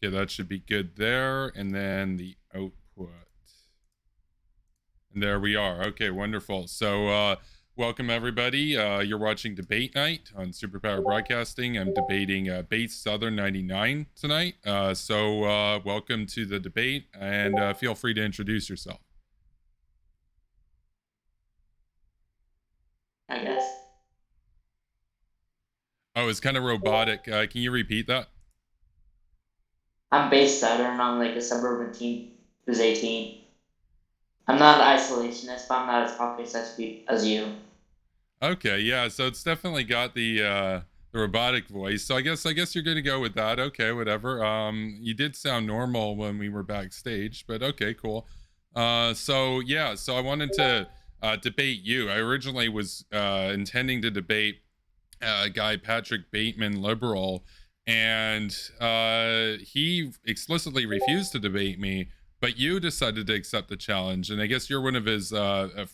Okay, that should be good there. And then the output. And there we are. Okay, wonderful. So, welcome everybody. You're watching Debate Night on Superpower Broadcasting. I'm debating Bates Southern 99 tonight. Welcome to the debate, and feel free to introduce yourself. I guess. Oh, it's kind of robotic. Can you repeat that? I'm based Southern. I'm like a suburban teen who's 18. I'm not an isolationist, but I'm not as populous as you. Okay, yeah. So it's definitely got the robotic voice. So I guess you're gonna go with that. Okay, whatever. You did sound normal when we were backstage, but okay, cool. So yeah. So I wanted to debate you. I originally was intending to debate guy Patrick Bateman, liberal, and he explicitly refused to debate me. But you decided to accept the challenge, and I guess you're one of his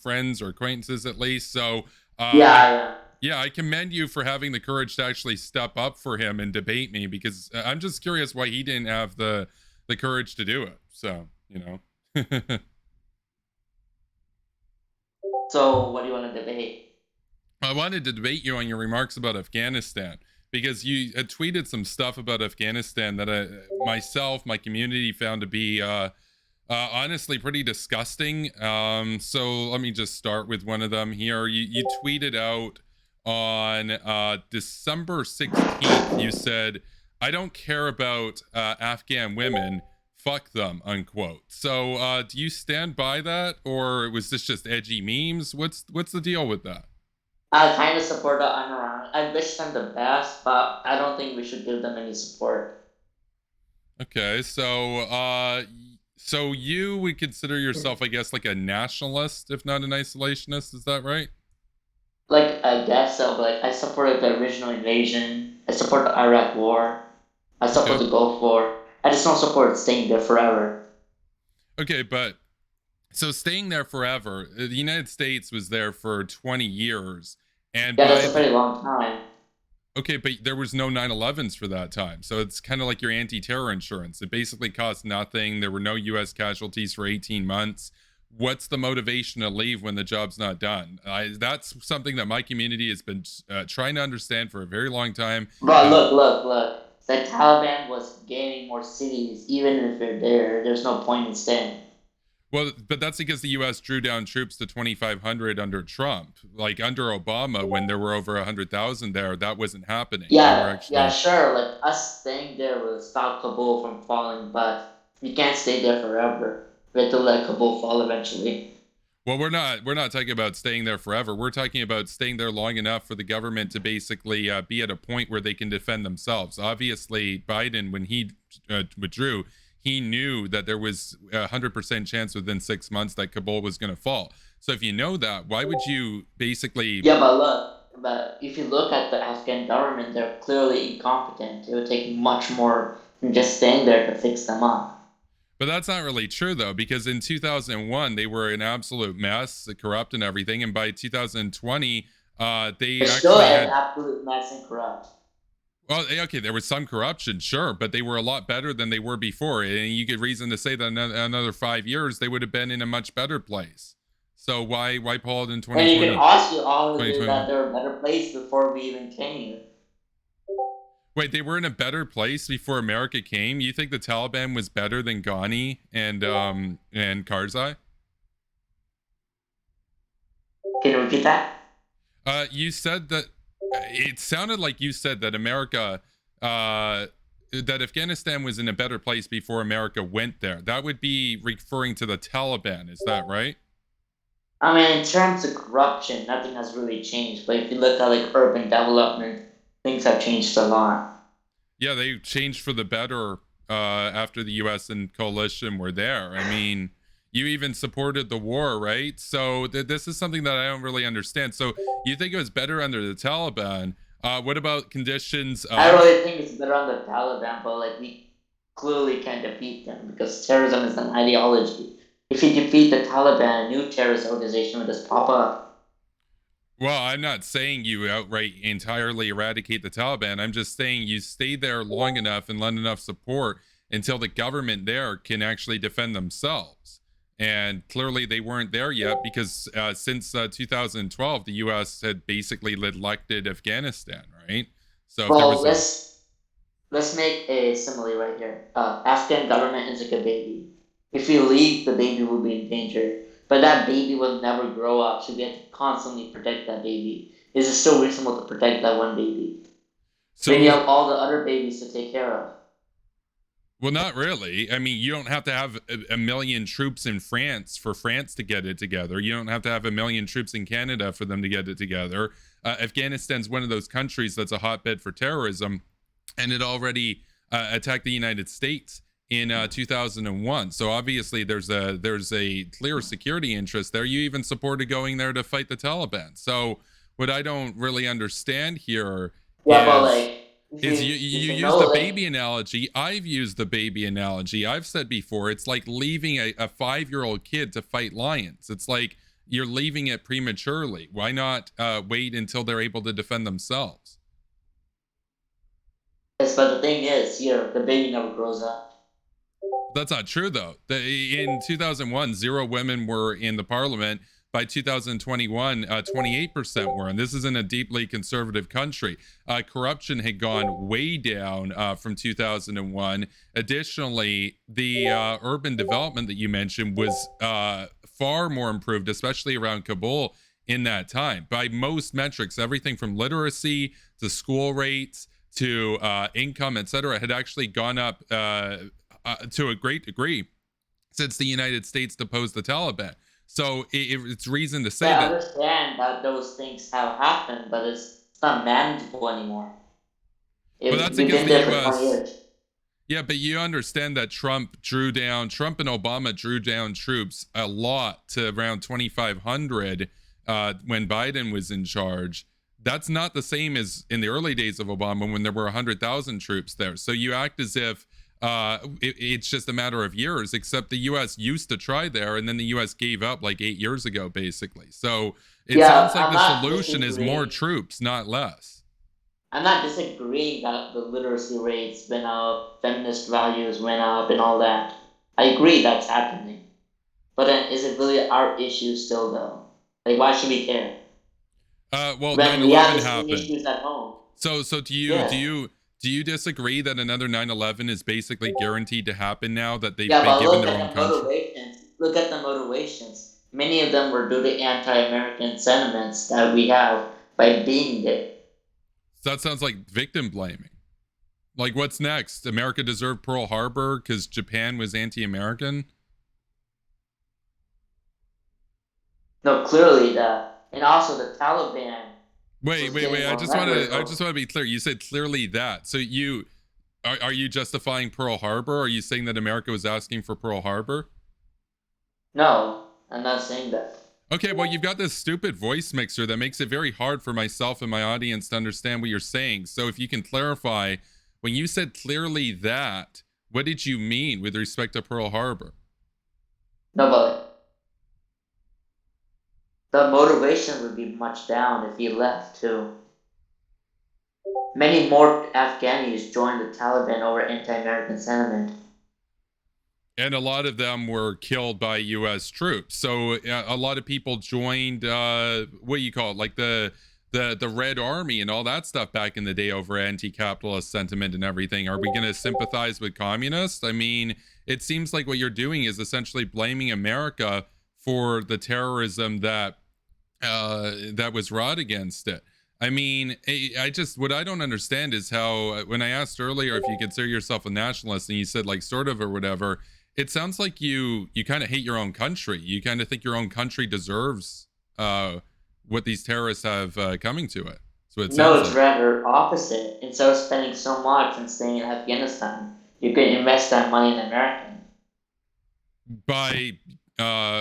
friends or acquaintances at least. So Yeah, I I am. yeah, I commend you for having the courage to actually step up for him and debate me because I'm just curious why he didn't have the courage to do it. So, you know. So, what do you want to debate? I wanted to debate you on your remarks about Afghanistan because you had tweeted some stuff about Afghanistan that my community found to be honestly pretty disgusting. So let me just start with one of them here. You tweeted out on December 16th, you said, I don't care about Afghan women. Fuck them, unquote. So do you stand by that, or was this just edgy memes? What's the deal with that? I kind of support the Amaran. I wish them the best, but I don't think we should give them any support. Okay, so you would consider yourself, I guess, like a nationalist, if not an isolationist, is that right? Like, I guess so, but I supported the original invasion. I support the Iraq War. I support Okay. the Gulf War. I just don't support staying there forever. Okay, but so staying there forever, the United States was there for 20 years, and Yeah, that's by a the pretty long time. okay, but there was no 9/11s for that time. So it's kind of like your anti-terror insurance. It basically cost nothing. There were no US casualties for 18 months. What's the motivation to leave when the job's not done? That's something that my community has been trying to understand for a very long time. But Uh, look. The Taliban was gaining more cities, even if they're there. There's no point in staying. well, but that's because the U.S. drew down troops to 2,500 under Trump. Like under Obama, when there were over 100,000 there, that wasn't happening. They were Yeah, actually sure. Like us staying there will stop Kabul from falling, but you can't stay there forever. We have to let Kabul fall eventually. well, we're not talking about staying there forever. We're talking about staying there long enough for the government to basically be at a point where they can defend themselves. Obviously, Biden, when he withdrew, he knew that there was 100% chance within 6 months that Kabul was going to fall. So if you know that, why would you basically? Yeah, but if you look at the Afghan government, they're clearly incompetent. It would take much more than just staying there to fix them up. But that's not really true though, because in 2001 they were an absolute mess, corrupt and everything, and by 2020 they They're still actually an had absolute mess and corrupt. well, okay, there was some corruption, sure, but they were a lot better than they were before. And you could reason to say that another 5 years they would have been in a much better place. So why pull it in And you can 2020, also argue that 2021? they're a better place before we even came. Wait, they were in a better place before America came? You think the Taliban was better than Ghani and Karzai? Can you repeat that? You said that it sounded like you said that America that Afghanistan was in a better place before America went there. That would be referring to the Taliban, is that right? I mean, in terms of corruption, nothing has really changed. But if you look at like urban development, things have changed a lot. Yeah, they changed for the better after the US and coalition were there. I mean, you even supported the war, right? So this is something that I don't really understand. So you think it was better under the Taliban? What about conditions I of? really think it's better on the Taliban, but like we clearly can't defeat them because terrorism is an ideology. If you defeat the Taliban, a new terrorist organization will just pop up. Well, I'm not saying you outright entirely eradicate the Taliban. I'm just saying you stay there long enough and lend enough support, until the government there can actually defend themselves. And clearly they weren't there yet because since 2012, the U.S. had basically elected Afghanistan, right? So if there Well, was a let's make a simile right here. Afghan government is like a baby. If you leave, the baby will be in danger. But that baby will never grow up, so we have to constantly protect that baby. Is it still reasonable to protect that one baby when you so have all the other babies to take care of? well, not really. I mean, you don't have to have a million troops in France for France to get it together. You don't have to have a million troops in Canada for them to get it together. Afghanistan's one of those countries that's a hotbed for terrorism, and it already attacked the United States in 2001. So obviously, there's a clear security interest there. You even supported going there to fight the Taliban. So what I don't really understand here Yeah, but is like is if you you use know the like baby analogy. I've used the baby analogy. I've said before, it's like leaving a 5-year-old kid to fight lions. It's like you're leaving it prematurely. Why not wait until they're able to defend themselves? yes, but the thing is here the baby never grows up. That's not true, though. In 2001, 0 women were in the parliament. By 2021, 28% were. And this is in a deeply conservative country. Corruption had gone way down from 2001. Additionally, the urban development that you mentioned was far more improved, especially around Kabul in that time. By most metrics, everything from literacy to school rates to income, etc., had actually gone up to a great degree since the United States deposed the Taliban. So it's reason to say Yeah, I that. understand that those things have happened, but it's not manageable anymore. But If that's we've because been the there for 20 U.S. years. Yeah, but you understand that Trump and Obama drew down troops a lot to around 2,500 when Biden was in charge. That's not the same as in the early days of Obama when there were 100,000 troops there. So you act as if it's just a matter of years, except the U.S. used to try there, and then the U.S. gave up like 8 years ago, basically. So it Yeah, sounds like I'm the not solution is more disagreeing. troops, not less. I'm not disagreeing that the literacy rates went up, feminist values went up, and all that. I agree that's happening. But then, is it really our issue still, though? Like, why should we care? Well, When we have 9/11 the same happened. issues at home. So Yeah. do you disagree that another 9/11 is basically guaranteed to happen now that they've Yeah, been but given look their at own the country? motivations. Look at the motivations. Many of them were due to anti-American sentiments that we have by being there. So that sounds like victim blaming. Like, what's next? America deserved Pearl Harbor because Japan was anti-American? No, clearly that, and also the Taliban was Wait. getting I more just want to rhetorical. be clear. You said clearly that. So you are you justifying Pearl Harbor? Are you saying that America was asking for Pearl Harbor? No, I'm not saying that. Okay, well, you've got this stupid voice mixer that makes it very hard for myself and my audience to understand what you're saying. So if you can clarify, when you said clearly that, what did you mean with respect to Pearl Harbor? No, but the motivation would be much down if he left too. Many more Afghanis joined the Taliban over anti-American sentiment. And a lot of them were killed by U.S. troops. So a lot of people joined what do you call it, like the Red Army and all that stuff back in the day over anti-capitalist sentiment and everything. Are we going to sympathize with communists? I mean, it seems like what you're doing is essentially blaming America for the terrorism that was wrought against it. I mean, I just what I don't understand is how when I asked earlier if you consider yourself a nationalist and you said like sort of or whatever, it sounds like you kind of hate your own country. You kind of think your own country deserves what these terrorists have coming to it. So it No, sounds it's like rather opposite. Instead of spending so much and staying in Afghanistan, you can invest that money in America. by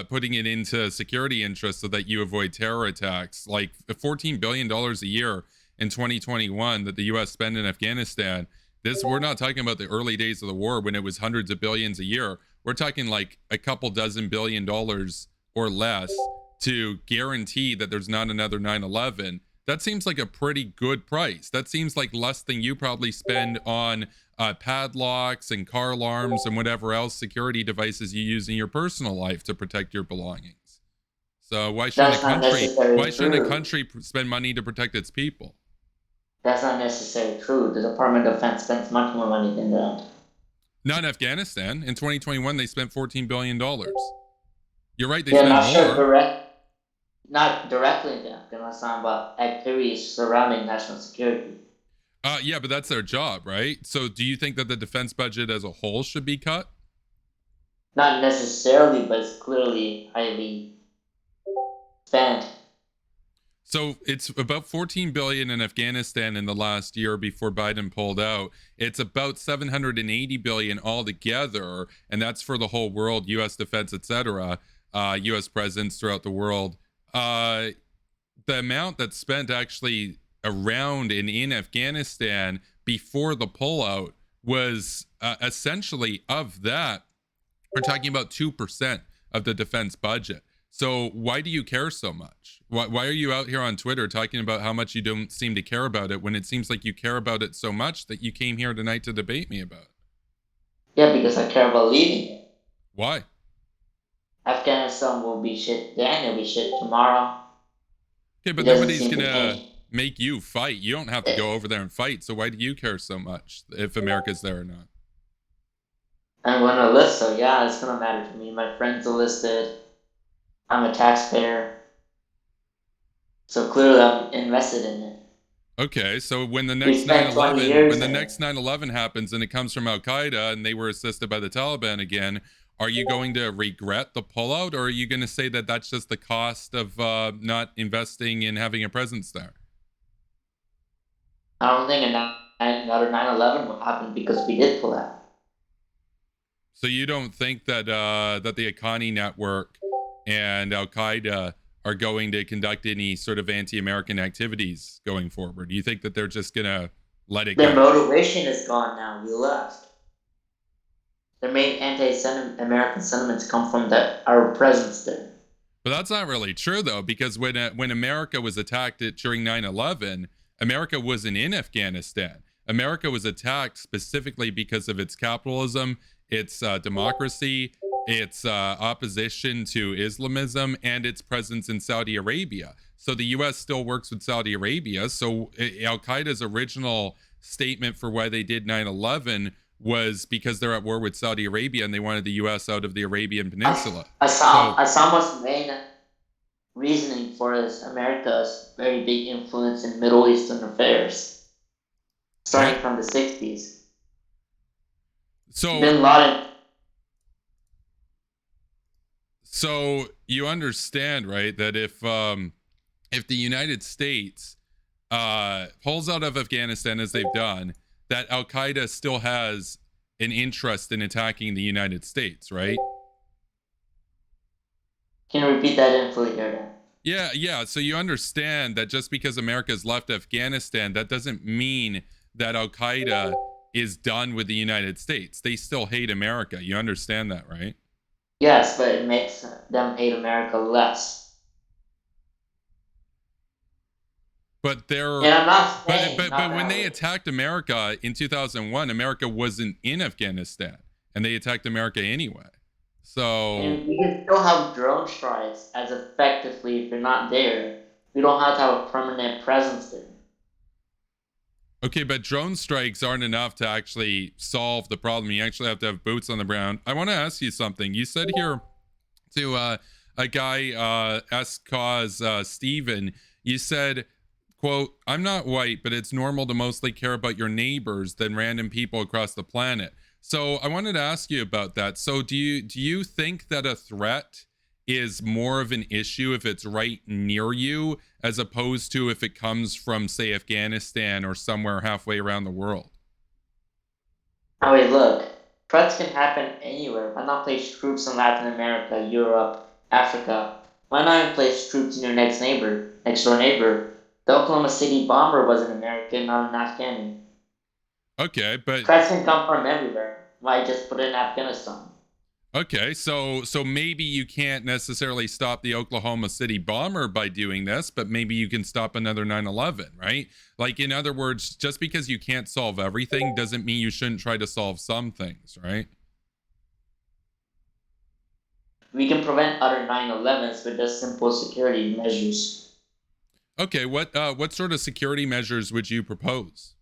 putting it into security interests so that you avoid terror attacks, like $14 billion a year in 2021 that the U.S. spent in Afghanistan. This we're not talking about the early days of the war when it was hundreds of billions a year. We're talking like a couple dozen $1 billion or less to guarantee that there's not another 9/11. That seems like a pretty good price. That seems like less than you probably spend on padlocks and car alarms and whatever else security devices you use in your personal life to protect your belongings. So That's not necessarily why shouldn't a true. country spend money to protect its people? That's not necessarily true. The Department of Defense spends much more money than that. Not in Afghanistan. In 2021, they spent $14 billion. You're right, they Yeah, spent not sure more. not directly into Afghanistan, but activities surrounding national security. Yeah, but that's their job, right? So do you think that the defense budget as a whole should be cut? Not necessarily, but it's clearly highly spent. So it's about 14 billion in Afghanistan in the last year before Biden pulled out. It's about 780 billion altogether, and that's for the whole world, U.S. defense, etc., U.S. presence throughout the world. The amount that's spent actually around and in Afghanistan before the pullout was essentially of that. We're talking about 2% of the defense budget. So why do you care so much? Why are you out here on Twitter talking about how much you don't seem to care about it when it seems like you care about it so much that you came here tonight to debate me about it? Yeah, because I care about leaving it. Why? Afghanistan will be shit then, it'll be shit tomorrow. Okay, It but doesn't nobody's seem to gonna change. make you fight. You don't have to go over there and fight. So why do you care so much if America's there or not? I'm gonna list, so yeah, it's gonna matter to me. My friends are listed. I'm a taxpayer. So clearly I'm invested in it. Okay, so when the We next spent 20 9/11, years when the in it. next 9/11 happens and it comes from Al Qaeda and they were assisted by the Taliban again, are you going to regret the pullout, or are you going to say that that's just the cost of not investing in having a presence there? I don't think another 9/11 will happen because we did pull out. So you don't think that that the Haqqani Network and Al Qaeda are going to conduct any sort of anti-American activities going forward? Do you think that they're just going to let it Their go? motivation is gone now. We left. Their main anti-American sentiments come from our presence there. But that's not really true, though, because when America was attacked during 9/11, America wasn't in Afghanistan. America was attacked specifically because of its capitalism, its democracy, its opposition to Islamism, and its presence in Saudi Arabia. So the U.S. still works with Saudi Arabia. So Al Qaeda's original statement for why they did 9/11 was because they're at war with Saudi Arabia and they wanted the U.S. out of the Arabian Peninsula. So Osama's main reasoning for is America's very big influence in Middle Eastern affairs, starting what? from the 60s. So Bin Laden. so you understand, right, that if the United States pulls out of Afghanistan as they've done, that Al Qaeda still has an interest in attacking the United States, right? Can you repeat that in fully here then? Yeah, yeah. So you understand that just because America's left Afghanistan, that doesn't mean that Al Qaeda is done with the United States. They still hate America. You understand that, right? Yes, but it makes them hate America less. But they're And I'm not saying but not when that they way. attacked America in 2001, America wasn't in Afghanistan, and they attacked America anyway. So And we can still have drone strikes as effectively if you're not there. We don't have to have a permanent presence there. okay, but drone strikes aren't enough to actually solve the problem. You actually have to have boots on the ground. I want to ask you something. You said here to a guy S cause Steven, you said, quote, I'm not white, but it's normal to mostly care about your neighbors than random people across the planet. So I wanted to ask you about that. So do you think that a threat is more of an issue if it's right near you as opposed to if it comes from, say, Afghanistan or somewhere halfway around the world? Oh wait, look. Threats can happen anywhere. Why not place troops in Latin America, Europe, Africa? Why not even place troops in your next door neighbor? The Oklahoma City bomber was an American, not an Afghani. Okay, but Threats can come from everywhere. Why just put it in Afghanistan? Okay, so maybe you can't necessarily stop the Oklahoma City bomber by doing this, but maybe you can stop another 9/11, right? Like in other words, just because you can't solve everything doesn't mean you shouldn't try to solve some things, right? We can prevent other 9/11s with just simple security measures. Okay, what sort of security measures would you propose?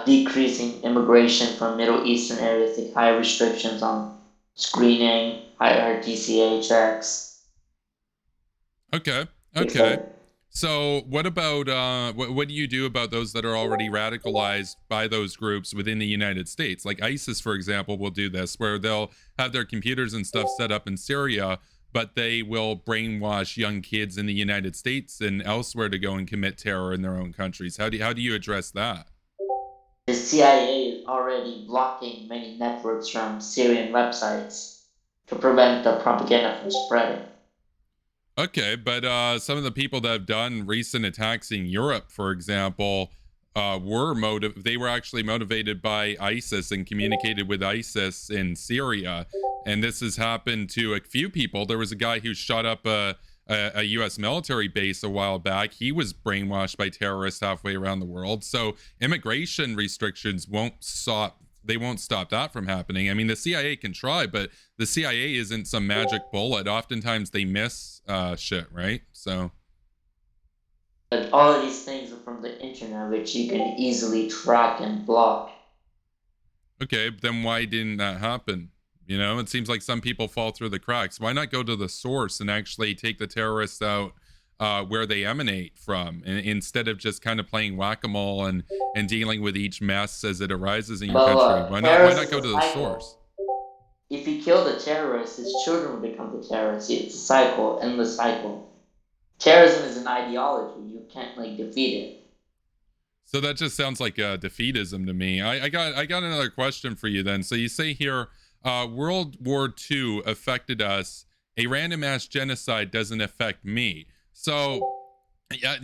Decreasing immigration from Middle Eastern areas, like higher restrictions on screening, higher DCA checks, Okay. Okay. etc. So, what about what do you do about those that are already radicalized by those groups within the United States? Like ISIS, for example, will do this, where they'll have their computers and stuff set up in Syria, but they will brainwash young kids in the United States and elsewhere to go and commit terror in their own countries. How do you address that? The CIA is already blocking many networks from Syrian websites to prevent the propaganda from spreading. Okay, but some of the people that have done recent attacks in Europe, for example, they were actually motivated by ISIS and communicated with ISIS in Syria, and this has happened to a few people. There was a guy who shot up a U.S. military base a while back. He was brainwashed by terrorists halfway around the world. So immigration restrictions won't stop. They won't stop that from happening. I mean, the CIA can try, but the CIA isn't some magic bullet. Oftentimes they miss shit, right? So But all of these things are from the internet, which you can easily track and block. okay, then why didn't that happen? You know, it seems like some people fall through the cracks. Why not go to the source and actually take the terrorists out where they emanate from, instead of just kind of playing whack-a-mole and dealing with each mess as it arises in your But country? look, Why not terrorists go is to a the source? cycle. If you kill the terrorist, his children will become the terrorists. It's a cycle, endless cycle. Terrorism is an ideology. You can't like defeat it. So that just sounds like defeatism to me. I got another question for you then. So you say here, World War II affected us. A random mass genocide doesn't affect me. So yeah,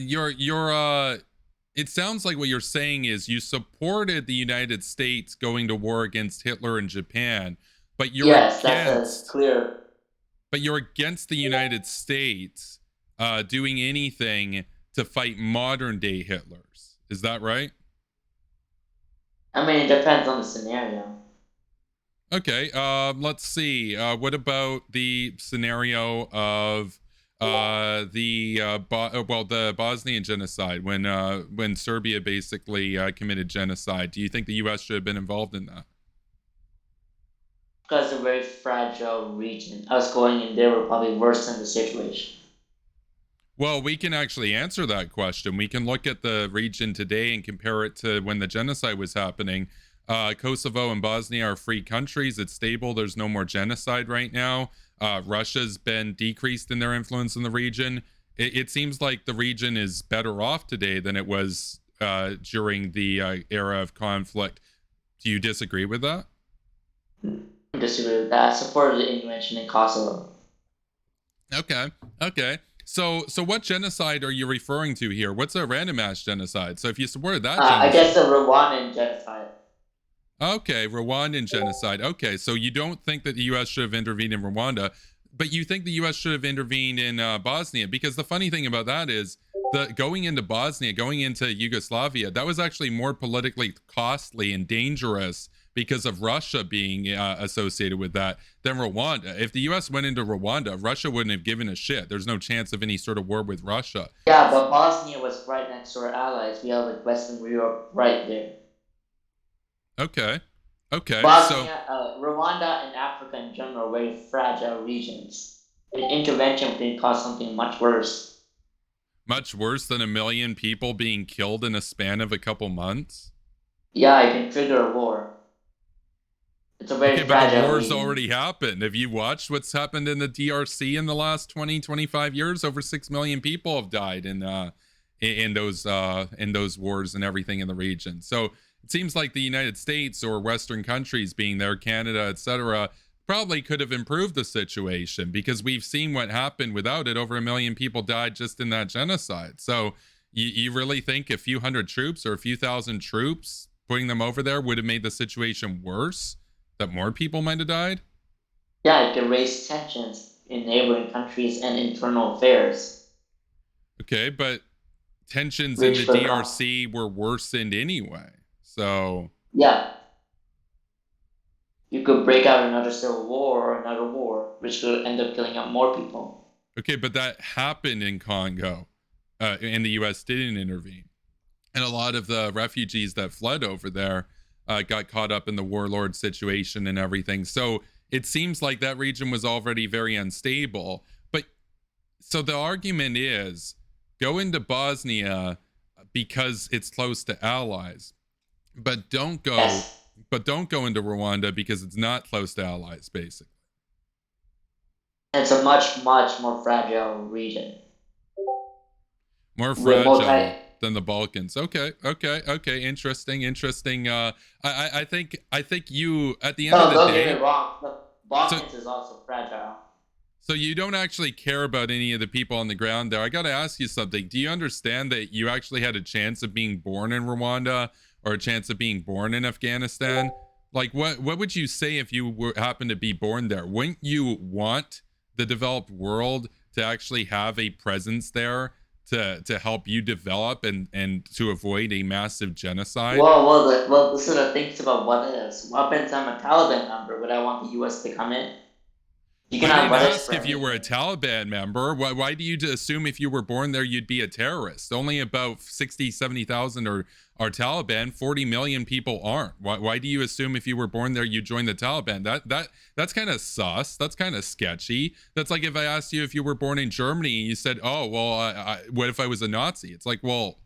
it sounds like what you're saying is you supported the United States going to war against Hitler and Japan, but Yes, that's as clear. you're against the United States doing anything to fight modern day Hitlers. Is that right? I mean, it depends on the scenario. Okay. Let's see. What about the scenario of the Bosnian genocide when Serbia basically committed genocide? Do you think the U.S. should have been involved in that? Because it's a very fragile region. Us going in there would probably worsen the situation. Well, we can actually answer that question. We can look at the region today and compare it to when the genocide was happening. Kosovo and Bosnia are free countries. It's stable. There's no more genocide right now. Russia's been decreased in their influence in the region. It seems like the region is better off today than it was during the era of conflict. Do you disagree with that? I disagree with that. I supported the intervention in Kosovo. Okay. Okay. So what genocide are you referring to here? What's a random mass genocide? So if you supported that I guess genocide, the Rwandan genocide. okay, Rwandan genocide. Okay, so you don't think that the U.S. should have intervened in Rwanda, but you think the U.S. should have intervened in Bosnia, because the funny thing about that is the going into Bosnia, going into Yugoslavia, that was actually more politically costly and dangerous because of Russia being associated with that than Rwanda. If the U.S. went into Rwanda, Russia wouldn't have given a shit. There's no chance of any sort of war with Russia. Yeah, but Bosnia was right next to our allies. We have like Western Europe right there. Okay. Okay. So Bosnia, Rwanda, and Africa in general are very fragile regions. An intervention can cause something much worse. much worse than 1 million people being killed in a span of a couple months? Yeah, it can trigger a war. It's a very Okay, but the fragile war's region. already happened. Have you watched what's happened in the DRC in the last 20, 25 years? Over 6 million people have died in those wars and everything in the region. So it seems like the United States or Western countries being there, Canada, etc., probably could have improved the situation, because we've seen what happened without it. Over 1 million people died just in that genocide. So you really think a few hundred troops or a few thousand troops putting them over there would have made the situation worse? That more people might have died? Yeah, it could raise tensions in neighboring countries and internal affairs. Okay, but tensions in Rich the for con. DRC were worsened anyway. So, Yeah, you could break out another civil war or another war, which could end up killing out more people. okay, but that happened in Congo, and the US didn't intervene. And a lot of the refugees that fled over there got caught up in the warlord situation and everything. So it seems like that region was already very unstable. But so the argument is go into Bosnia because it's close to allies, but Yes, don't go into Rwanda because it's not close to allies, basically. it's a much, much more fragile region More with multi. fragile than the Balkans. Okay, okay, okay. Interesting, interesting. I think you at the end of No, the don't get me day. wrong. The So Balkans is also fragile. so you don't actually care about any of the people on the ground there. I got to ask you something. Do you understand that you actually had a chance of being born in Rwanda or a chance of being born in Afghanistan? Like what would you say if you were happened to be born there? Wouldn't you want the developed world to actually have a presence there to help you develop and to avoid a massive genocide? This is the things about what ifs. What happens? I'm a Taliban member. Would I want the U.S. to come in? You I cannot didn't what ifs ask for if you were a anything. Taliban member. Why do you assume if you were born there you'd be a terrorist? Only about 60, 70,000 are Taliban. 40 million people aren't. Why do you assume if you were born there you'd join the Taliban? That's kind of sus. That's kind of sketchy. That's like if I asked you if you were born in Germany and you said, "Oh, well, what if I was a Nazi?" It's like, "Well,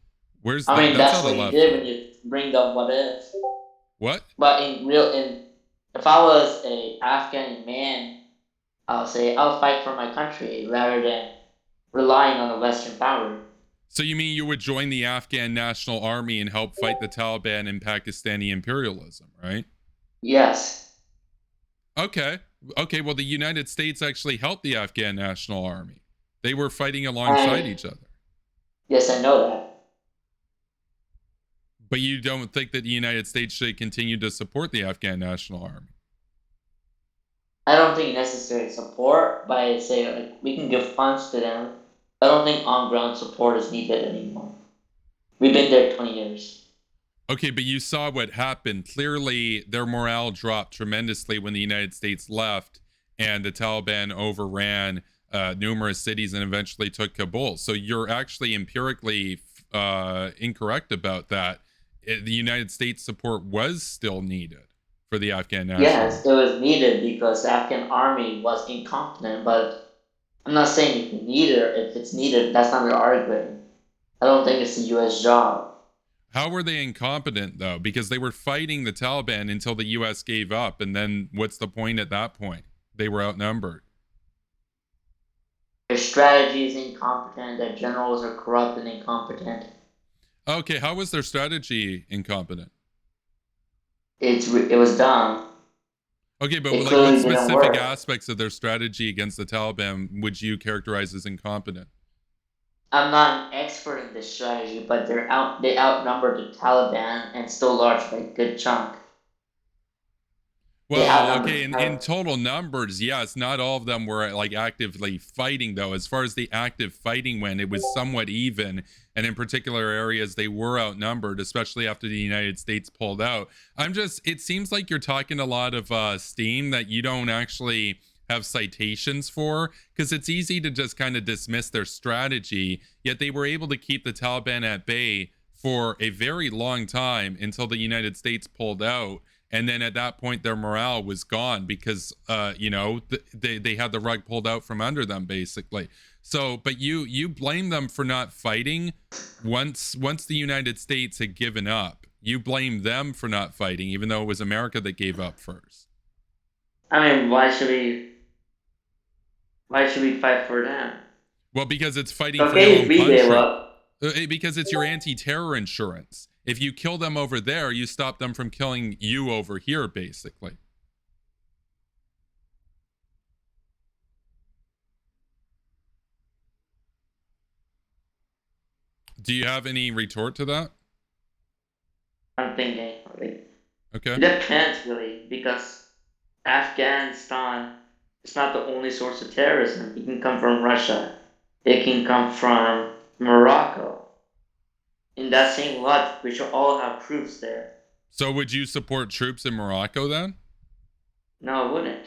where's I that? mean, That's that's out of what you left did field." when you bring up what if. What? But if I was a Afghan man, I'll say I'll fight for my country rather than relying on a Western power. So you mean you would join the Afghan National Army and help fight the Taliban and Pakistani imperialism, right? Yes, Okay. Okay. Well, the United States actually helped the Afghan National Army. They were fighting alongside and each other. yes, I know that. But you don't think that the United States should continue to support the Afghan National Army? I don't think necessary support, but I say like we can give funds to them. I don't think on ground support is needed anymore. We've been there 20 years. Okay, but you saw what happened. Clearly, their morale dropped tremendously when the United States left and the Taliban overran numerous cities and eventually took Kabul. So you're actually empirically incorrect about that. The United States support was still needed for the Afghan National Yes, Army. it was needed because the Afghan army was incompetent, but I'm not saying if you need it, if it's needed, that's not the argument. I don't think it's the U.S. job. How were they incompetent though? Because they were fighting the Taliban until the US gave up. And then what's the point at that point? They were outnumbered. Their strategy is incompetent. Their generals are corrupt and incompetent. Okay, how was their strategy incompetent? It was dumb. Okay, but It like what clearly didn't specific work. aspects of their strategy against the Taliban would you characterize as incompetent? I'm not an expert in this strategy, but they outnumbered the Taliban and still large by a good chunk. They Well, outnumbered okay, the in Taliban. total numbers, yes, not all of them were like actively fighting though. As far as the active fighting went, it was somewhat even, and in particular areas they were outnumbered, especially after the United States pulled out. It seems like you're talking a lot of steam that you don't actually have citations for, because it's easy to just kind of dismiss their strategy, yet they were able to keep the Taliban at bay for a very long time until the United States pulled out, and then at that point their morale was gone because they had the rug pulled out from under them basically. So but you blame them for not fighting once the United States had given up. You blame them for not fighting even though it was America that gave up first. I mean, why should we fight for them? Well, because it's fighting for your Okay, own if we gave country. up. Because it's your anti-terror insurance. If you kill them over there, you stop them from killing you over here basically. Do you have any retort to that? I'm thinking like Okay. it depends really because Afghanistan is not the only source of terrorism. It can come from Russia. It can come from Morocco. In that same logic, we should all have troops there. So would you support troops in Morocco then? No, I wouldn't.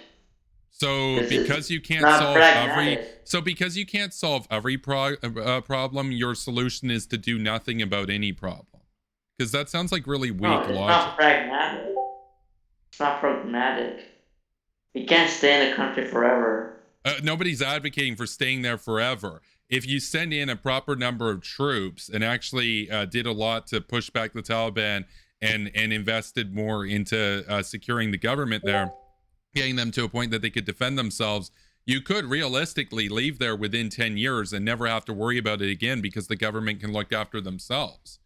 So Because because it's you can't not solve every pragmatic. so because you can't solve every problem, your solution is to do nothing about any problem. Because that sounds like really No, weak it's logic. not pragmatic. It's not pragmatic. You can't stay in the country forever. Nobody's advocating for staying there forever. If you send in a proper number of troops and actually did a lot to push back the Taliban and invested more into securing the government there, getting them to a point that they could defend themselves, you could realistically leave there within 10 years and never have to worry about it again because the government can look after themselves.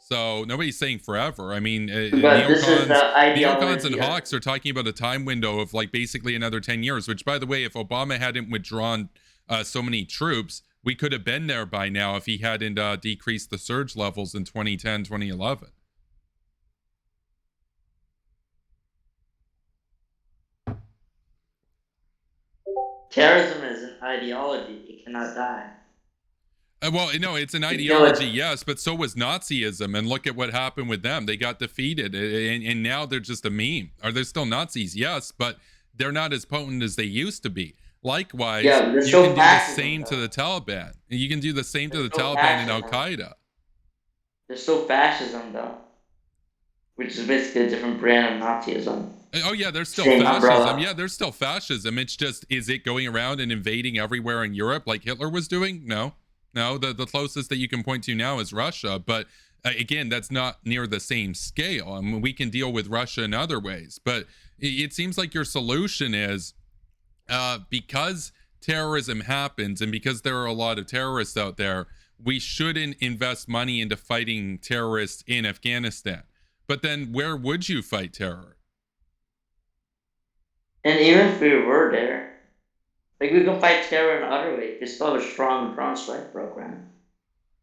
So nobody's saying forever. I mean, But this is the neocons and ideology of hawks are talking about a time window of like basically another 10 years, which by the way, if Obama hadn't withdrawn so many troops, we could have been there by now if he hadn't decreased the surge levels in 2010, 2011. terrorism is an ideology. It cannot die. Well, no, it's an You know, ideology, yes, but so was Nazism. And look at what happened with them. They got defeated, and now they're just a meme. Are they still Nazis? Yes, but they're not as potent as they used to be. Likewise, yeah, there's you still can do the fascism same to though. the Taliban. You can do the same to There's the still Taliban and Al fascism. Qaeda. There's still fascism though, which is basically a different brand of Nazism. Oh yeah, there's still Same fascism. umbrella. Yeah, there's still fascism. It's just, is it going around and invading everywhere in Europe like Hitler was doing? No. No, the closest that you can point to now is Russia, but again, that's not near the same scale. I mean, we can deal with Russia in other ways, but it seems like your solution is because terrorism happens and because there are a lot of terrorists out there, we shouldn't invest money into fighting terrorists in Afghanistan. But then where would you fight terror? And even if we were there, like we can fight terror in other ways. We still have a strong drone strike program.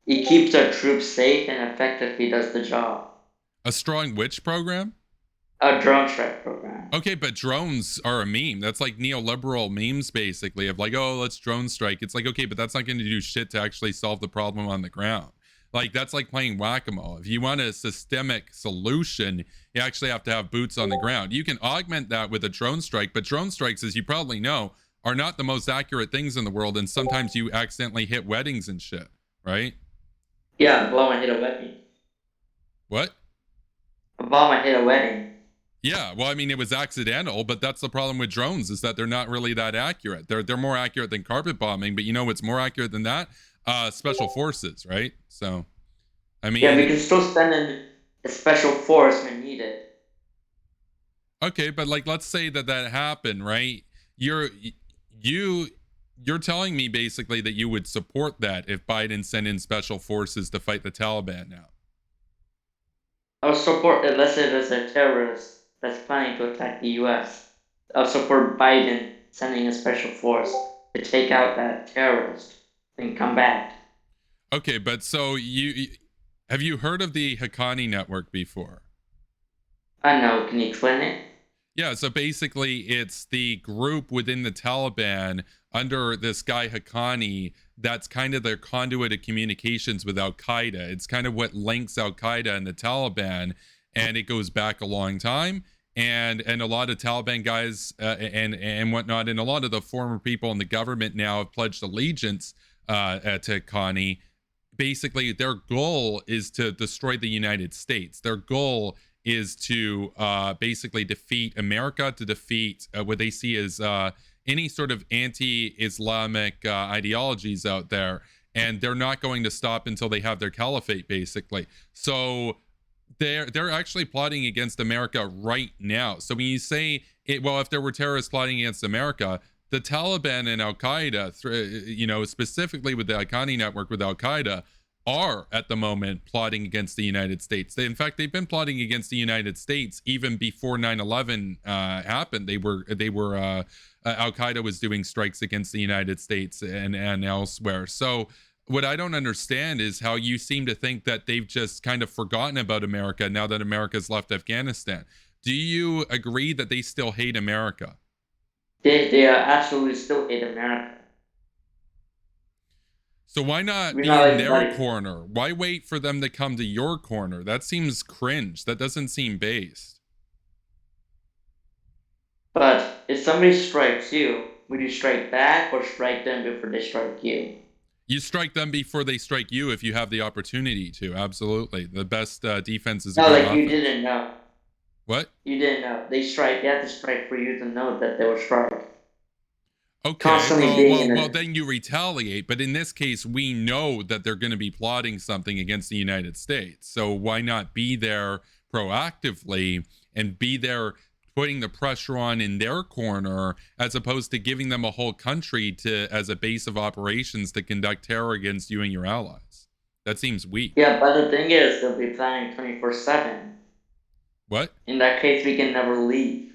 It keeps our troops safe and effectively does the job. A strong witch program? A drone strike program. Okay, but drones are a meme. That's like neoliberal memes, basically, of like, oh, let's drone strike. It's like, okay, but that's not going to do shit to actually solve the problem on the ground. Like, that's like playing whack-a-mole. If you want a systemic solution, you actually have to have boots on the ground. You can augment that with a drone strike, but drone strikes, as you probably know, are not the most accurate things in the world, and sometimes you accidentally hit weddings and shit, right? Yeah, Obama hit a wedding. What? Obama hit a wedding. Yeah, well, I mean, it was accidental, but that's the problem with drones is that they're not really that accurate. They're more accurate than carpet bombing, but you know what's more accurate than that? Special forces, right? So, I Yeah, we mean, can still send in a special force when needed. okay, but like, let's say that happened, right? You're you're telling me basically that you would support that if Biden sent in special forces to fight the Taliban now. I'll support, unless it is a terrorist that's planning to attack the US. I'll support Biden sending a special force to take out that terrorist and come back. Okay, but so have you heard of the Haqqani Network before? I know, can you explain it? Yeah, so basically it's the group within the Taliban under this guy Haqqani that's kind of their conduit of communications with Al Qaeda. It's kind of what links Al Qaeda and the Taliban, and it goes back a long time. And a lot of Taliban guys and whatnot, and a lot of the former people in the government now have pledged allegiance to Haqqani. Basically, their goal is to destroy the United States. Their goal is to basically defeat America, to defeat what they see as any sort of anti-Islamic ideologies out there. And they're not going to stop until they have their caliphate, basically. So they're actually plotting against America right now. So when you say, well, if there were terrorists plotting against America, the Taliban and Al Qaeda, specifically with the Haqqani Network with Al Qaeda, are at the moment plotting against the United States. In fact, they've been plotting against the United States even before 9/11 happened. Al Qaeda was doing strikes against the United States and elsewhere. So what I don't understand is how you seem to think that they've just kind of forgotten about America now that America's left Afghanistan. Do you agree that they still hate America? They absolutely still hate America. So why not We're be not in like their buddy. corner? Why wait for them to come to your corner? That seems cringe. That doesn't seem based. But if somebody strikes you, would you strike back or strike them before they strike you? You strike them before they strike you if you have the opportunity to. Absolutely. The best defense is a No, good like you offense. didn't know. What? You didn't know. They strike. They have to strike for you to know that they were strike. Okay, Constantly well, being well, in well, a then you retaliate. But in this case, we know that they're going to be plotting something against the United States. So why not be there proactively and be there putting the pressure on in their corner as opposed to giving them a whole country to as a base of operations to conduct terror against you and your allies? That seems weak. yeah. But the thing is, they'll be planning 24/7. What? In that case, we can never leave.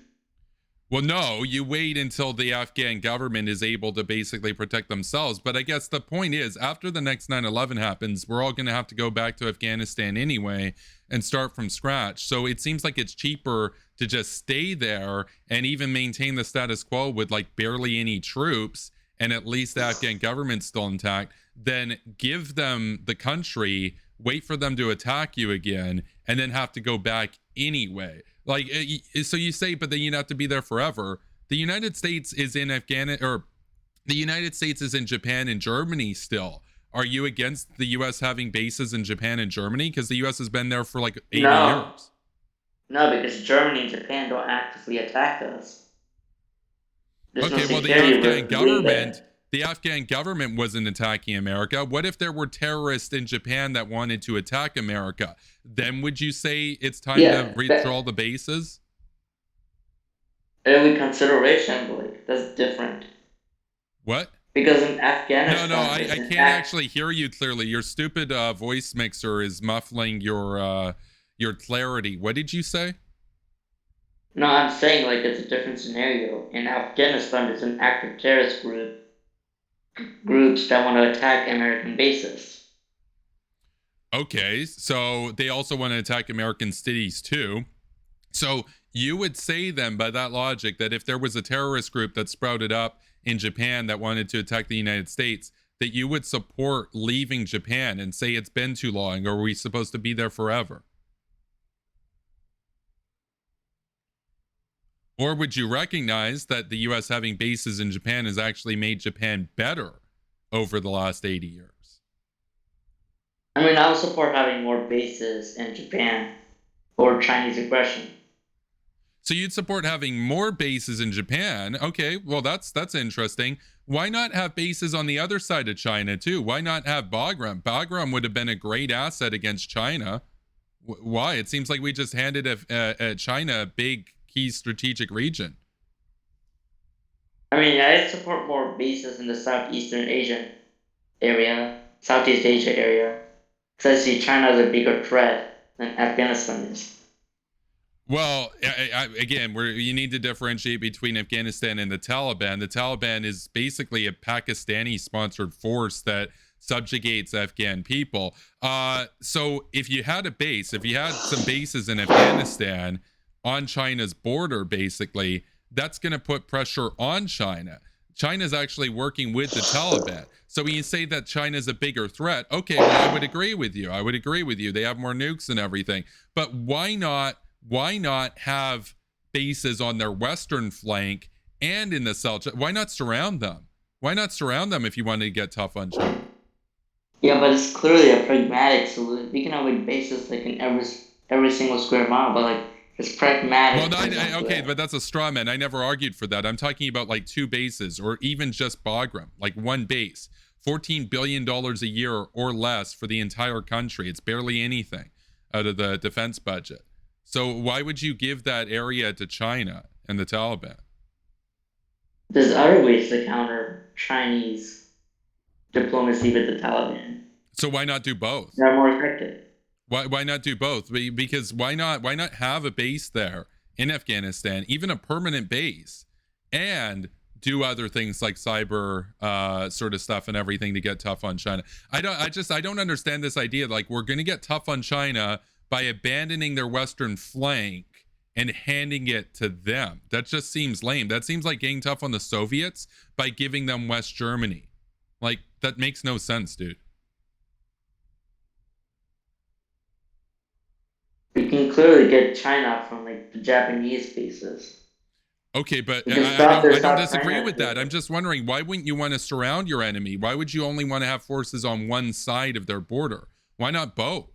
Well, no, you wait until the Afghan government is able to basically protect themselves. But I guess the point is, after the next 9/11 happens, we're all going to have to go back to Afghanistan anyway and start from scratch. So it seems like it's cheaper to just stay there and even maintain the status quo with like barely any troops and at least the Afghan government's still intact, than give them the country, wait for them to attack you again, and then have to go back anyway. Like, so you say, but then you'd have to be there forever. The United States is in Afghanistan, or the United States is in Japan and Germany still. Are you against the U.S. having bases in Japan and Germany? Because the U.S. has been there for like 80 No, years. no, because Germany and Japan don't actively attack us. There's no Okay, well, security risk to being there. the Afghan government wasn't attacking America. What if there were terrorists in Japan that wanted to attack America? Then would you say it's time to Yeah, withdraw the bases? early consideration, Blake. That's different. What? Because in No, Afghanistan, I it's an can't act. actually hear you clearly. Your stupid voice mixer is muffling your clarity. What did you say? No, I'm saying like it's a different scenario. In Afghanistan, there's an active terrorist groups that want to attack American bases. Okay, so they also want to attack American cities too. So you would say then, by that logic, that if there was a terrorist group that sprouted up in Japan that wanted to attack the United States, that you would support leaving Japan and say it's been too long, or are we supposed to be there forever? Or would you recognize that the US having bases in Japan has actually made Japan better over the last 80 years? I mean, I would support having more bases in Japan or Chinese aggression. So you'd support having more bases in Japan. Okay, well that's interesting. Why not have bases on the other side of China too? Why not have Bagram? Bagram would have been a great asset against China. Why? It seems like we just handed China a big key strategic region. I mean, I support more bases in the Southeastern Asian area, Southeast Asia area, because I see China as a bigger threat than Afghanistan is. Well, again, you need to differentiate between Afghanistan and the Taliban. The Taliban is basically a Pakistani-sponsored force that subjugates Afghan people. So if you had a base, if you had some bases in Afghanistan on China's border, basically, that's going to put pressure on China. China's actually working with the Taliban. So when you say that China's a bigger threat, okay, well, I would agree with you. I would agree with you. They have more nukes and everything. But why not have bases on their western flank and in the south? Why not surround them? Why not surround them if you want to get tough on China? Yeah, but it's clearly a pragmatic solution. We can have like bases like in every single square mile, but like it's Well, pragmatic no, when it comes to okay, that. but that's a straw man. I never argued for that. I'm talking about like two bases or even just Bagram, like one base. $14 billion a year or less for the entire country. It's barely anything out of the defense budget. So why would you give that area to China and the Taliban? There's other ways to counter Chinese diplomacy with the Taliban. So why not do both? They're more effective. Why not do both? Because why not have a base there in Afghanistan, even a permanent base, and do other things like cyber sort of stuff and everything to get tough on China. I don't understand this idea like we're going to get tough on China by abandoning their western flank and handing it to them. That just seems lame. That seems like getting tough on the Soviets by giving them West Germany. Like, that makes no sense, dude. We can clearly get China from like the Japanese bases. Okay, but We can I stop their don't South disagree China with that. I'm trade. just wondering, why wouldn't you want to surround your enemy? Why would you only want to have forces on one side of their border? Why not both?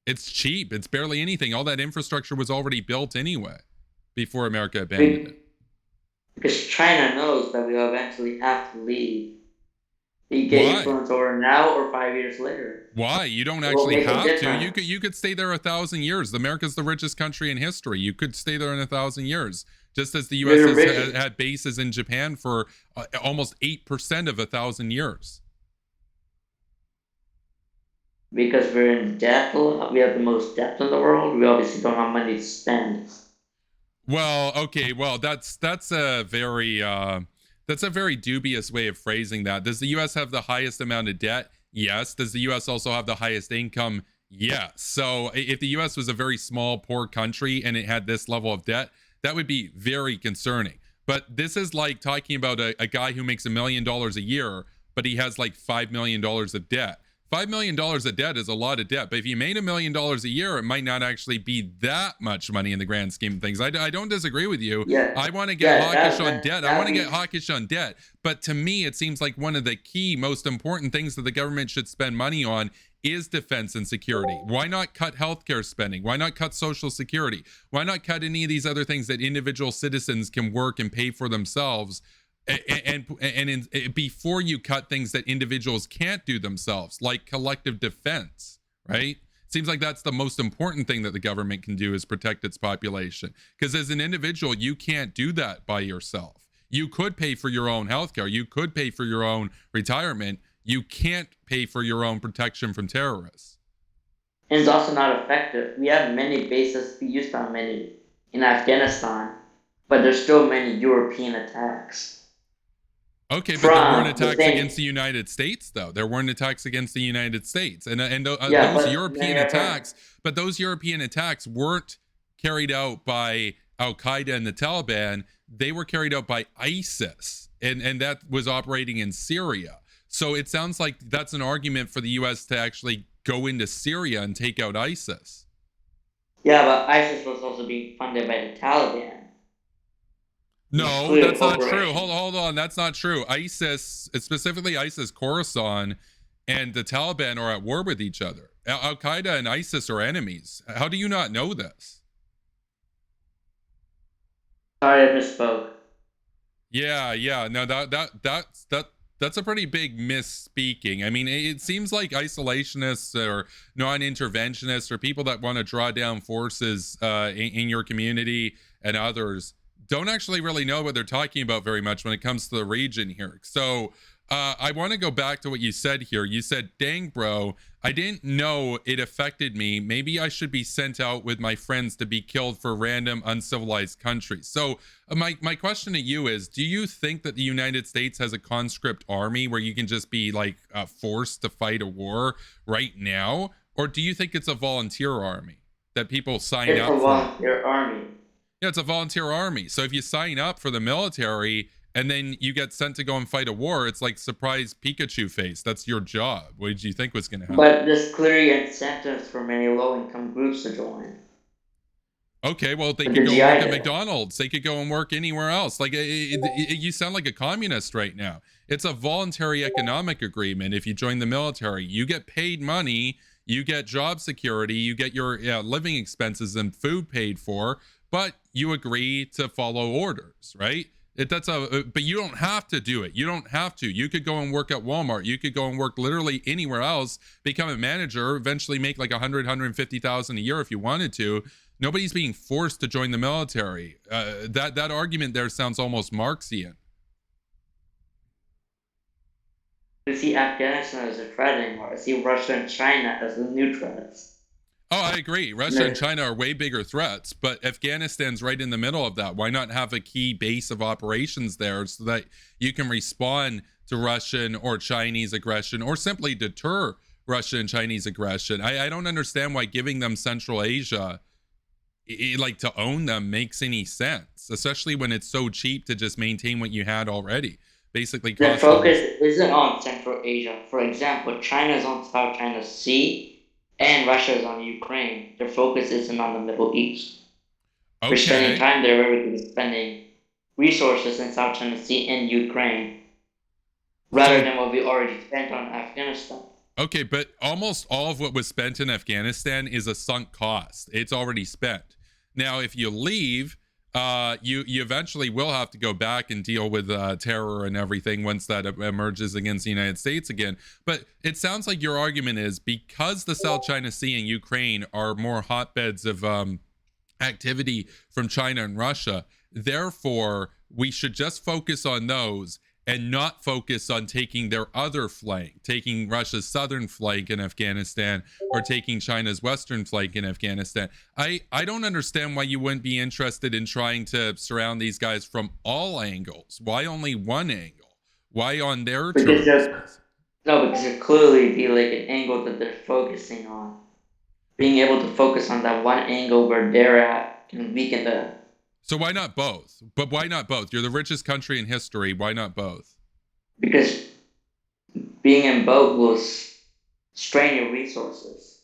It's cheap. It's barely anything. All that infrastructure was already built anyway before America abandoned it. Because China knows that we will eventually have to leave. We get Why? influence over now or 5 years later. Why? You don't It will actually make a have to. difference. You could stay there 1,000 years. America's the richest country in history. You could stay there in 1,000 years, just as the U.S. We're has rich had bases in Japan for almost 8% of 1,000 years. because we're in debt a lot. We have the most debt in the world. We obviously don't have money to spend. Well, okay. Well, that's a very dubious way of phrasing that. Does the U.S. have the highest amount of debt? Yes. Does the U.S. also have the highest income? Yes. So if the U.S. was a very small, poor country and it had this level of debt, that would be very concerning. But this is like talking about a guy who makes $1 million a year, but he has like $5 million of debt. $5 million of debt is a lot of debt, but if you made $1 million a year, it might not actually be that much money in the grand scheme of things. I don't disagree with you. Yeah. I want to get hawkish on debt. I that want to get means- hawkish on debt. But to me, it seems like one of the key, most important things that the government should spend money on is defense and security. Why not cut healthcare spending? Why not cut social security? Why not cut any of these other things that individual citizens can work and pay for themselves? Before you cut things that individuals can't do themselves, like collective defense, right? Seems like that's the most important thing that the government can do, is protect its population. Because as an individual, you can't do that by yourself. You could pay for your own healthcare. You could pay for your own retirement. You can't pay for your own protection from terrorists. And it's also not effective. We have many bases. We used to have many in Afghanistan, but there's still many European attacks. Okay, but there weren't attacks against the United States, though. There weren't attacks against the United States, and those European attacks. But those European attacks weren't carried out by Al Qaeda and the Taliban. They were carried out by ISIS, and that was operating in Syria. So it sounds like that's an argument for the U.S. to actually go into Syria and take out ISIS. Yeah, but ISIS was also being funded by the Taliban. No, that's not true. Hold on. That's not true. ISIS, specifically ISIS Khorasan, and the Taliban are at war with each other. Al Qaeda and ISIS are enemies. How do you not know this? Sorry, I misspoke. Yeah. No, that's a pretty big misspeaking. I mean, it seems like isolationists or non-interventionists or people that want to draw down forces in your community and others don't actually really know what they're talking about very much when it comes to the region here. So I want to go back to what you said here. You said, dang, bro, I didn't know it affected me. Maybe I should be sent out with my friends to be killed for random uncivilized countries. So my question to you is, do you think that the United States has a conscript army where you can just be like forced to fight a war right now? Or do you think it's a volunteer army that people sign up for? It's a volunteer army. Yeah, it's a volunteer army. So if you sign up for the military and then you get sent to go and fight a war, it's like surprise Pikachu face. That's your job. What did you think was going to happen? But there's clearly incentives for many low-income groups to join. Okay, well, they could go work at McDonald's. They could go and work anywhere else. Like, you sound like a communist right now. It's a voluntary economic agreement. If you join the military, you get paid money, you get job security, you get your living expenses and food paid for, but you agree to follow orders, right? But you don't have to do it. You don't have to. You could go and work at Walmart. You could go and work literally anywhere else, become a manager, eventually make like 150,000 a year if you wanted to. Nobody's being forced to join the military. That argument there sounds almost Marxian. I see Afghanistan as a threat anymore. I see Russia and China as the new threats. Oh, I agree. Russia and China are way bigger threats, but Afghanistan's right in the middle of that. Why not have a key base of operations there so that you can respond to Russian or Chinese aggression or simply deter Russian and Chinese aggression? I don't understand why giving them Central Asia like to own them makes any sense, especially when it's so cheap to just maintain what you had already. Basically, The cost almost. focus isn't on Central Asia. For example, China is on South China Sea and Russia is on Ukraine. Their focus isn't on the Middle East. We're spending Okay. time there where we could be spending resources in South China Sea and Ukraine rather So than what we already spent on Afghanistan. okay, but almost all of what was spent in Afghanistan is a sunk cost. It's already spent. Now, if you leave, you eventually will have to go back and deal with terror and everything once that emerges against the United States again. But it sounds like your argument is because the South China Sea and Ukraine are more hotbeds of activity from China and Russia, therefore we should just focus on those and not focus on taking their other flank, taking Russia's southern flank in Afghanistan or taking China's western flank in Afghanistan. I don't understand why you wouldn't be interested in trying to surround these guys from all angles. Why only one angle? Why on their Because terms? there, no, because there clearly be like an angle that they're focusing on. Being able to focus on that one angle where they're at can weaken them. So why not both? But why not both? You're the richest country in history. Why not both? Because being in both will strain your resources.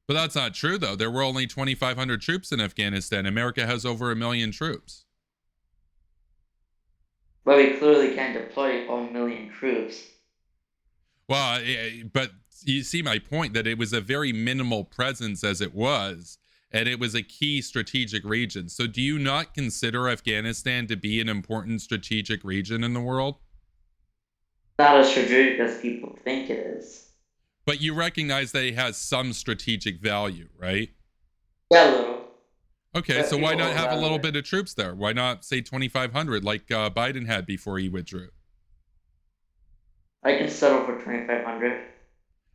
But that's not true, though. There were only 2,500 troops in Afghanistan. America has over 1 million troops. But we clearly can't deploy 1 million troops. Well, but you see my point that it was a very minimal presence as it was, and it was a key strategic region. So do you not consider Afghanistan to be an important strategic region in the world? Not as strategic as people think it is. But you recognize that it has some strategic value, right? Yeah, a little. Okay, But so why people not will have a little rather. bit of troops there? Why not say 2,500 like Biden had before he withdrew? I can settle for 2,500.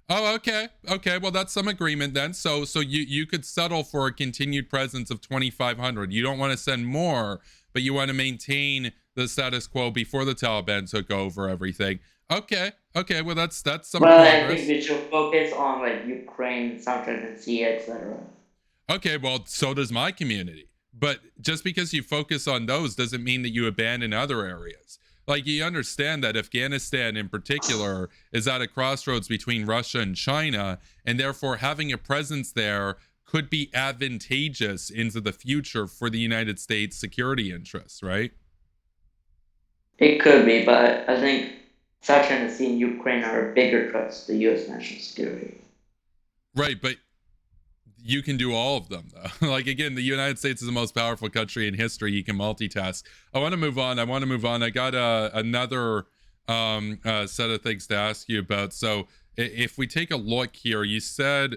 Oh, okay. Okay, well that's some agreement then. So you could settle for a continued presence of 2,500. You don't want to send more, but you want to maintain the status quo before the Taliban took over everything. Okay. Okay, well that's some But I think progress. we should focus on like Ukraine, South China Sea, etc. Okay, well so does my community. But just because you focus on those doesn't mean that you abandon other areas. Like you understand that Afghanistan in particular is at a crossroads between Russia and China, and therefore having a presence there could be advantageous into the future for the United States security interests, right? It could be, but I think South China Sea and Ukraine are bigger threats to U.S. national security. Right, but you can do all of them though. Like again, the United States is the most powerful country in history. You can multitask. I want to move on. I got another set of things to ask you about. So if we take a look here, you said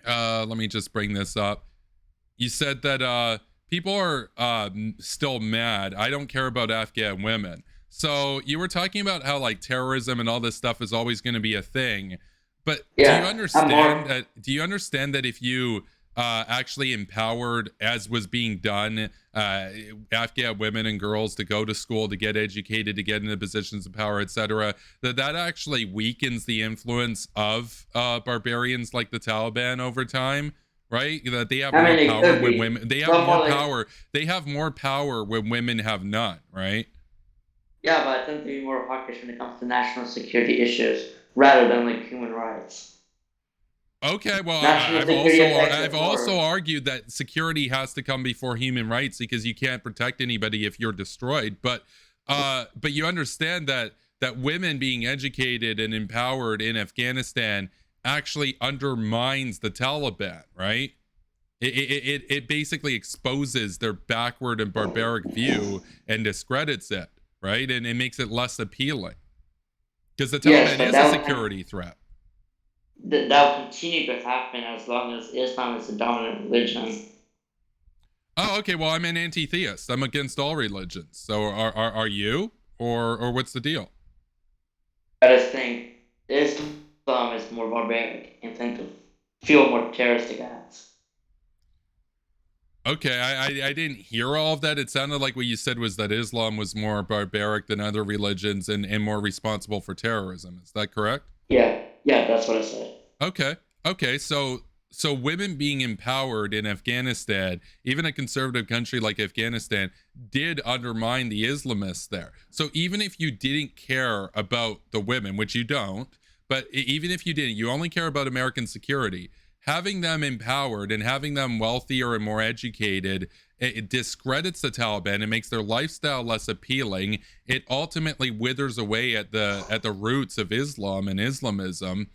let me just bring this up. You said that people are still mad. I don't care about Afghan women. So you were talking about how like terrorism and all this stuff is always going to be a thing. But Yeah, I'm more. do you understand that if you actually empowered, as was being done, Afghan women and girls to go to school, to get educated, to get into positions of power, etc., that actually weakens the influence of barbarians like the Taliban over time, right? That they have I more mean, it power could when be, women, they have but more more like power. They have more power when women have none, right? yeah, but I tend to be more hawkish when it comes to national security issues rather than like human rights. Okay, well, National security affects I've it also more. argued that security has to come before human rights because you can't protect anybody if you're destroyed. But you understand that women being educated and empowered in Afghanistan actually undermines the Taliban, right? It basically exposes their backward and barbaric view and discredits it, right? And it makes it less appealing because the Yes, Taliban but is a security threat. that will continue to happen as long as Islam is the dominant religion. Oh, okay. Well, I'm an anti-theist. I'm against all religions. So are you, or what's the deal? I just think Islam is more barbaric and tend to feel more terroristic acts. Okay, I didn't hear all of that. It sounded like what you said was that Islam was more barbaric than other religions and more responsible for terrorism. Is that correct? Yeah, yeah, that's what I said. Okay. Okay. So So women being empowered in Afghanistan, even a conservative country like Afghanistan, did undermine the Islamists there. So even if you didn't care about the women, which you don't, but even if you didn't, you only care about American security, having them empowered and having them wealthier and more educated, it discredits the Taliban. It makes their lifestyle less appealing. It ultimately withers away at the roots of Islam and Islamism.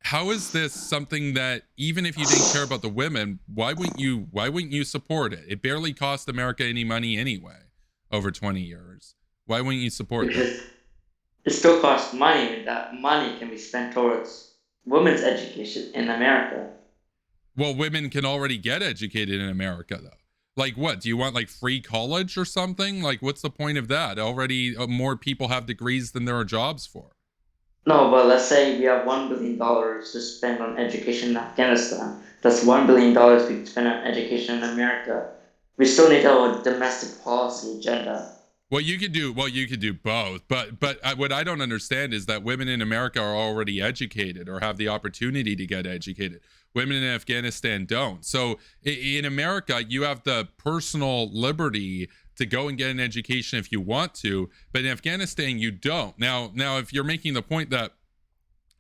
How is this something that, even if you didn't care about the women, why wouldn't you support it? It barely cost America any money anyway over 20 years. Why wouldn't you support that? Because it still costs money, and that money can be spent towards women's education in America. Well, women can already get educated in America though. Like what? Do you want like free college or something? Like what's the point of that? Already more people have degrees than there are jobs for. No, but let's say we have $1 billion to spend on education in Afghanistan. That's $1 billion we could spend on education in America. We still need our domestic policy agenda. Well, you could do both, but what I don't understand is that women in America are already educated or have the opportunity to get educated. Women in Afghanistan don't. So in America, you have the personal liberty to go and get an education if you want to, but in Afghanistan, you don't. Now, if you're making the point that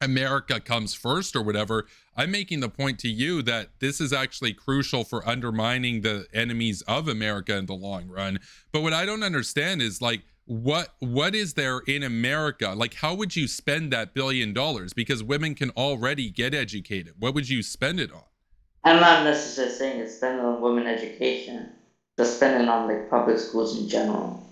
America comes first or whatever, I'm making the point to you that this is actually crucial for undermining the enemies of America in the long run. But what I don't understand is like what is there in America? Like how would you spend that $1 billion? Because women can already get educated. What would you spend it on? I'm not necessarily saying it's spending on women education, just spending on like public schools in general.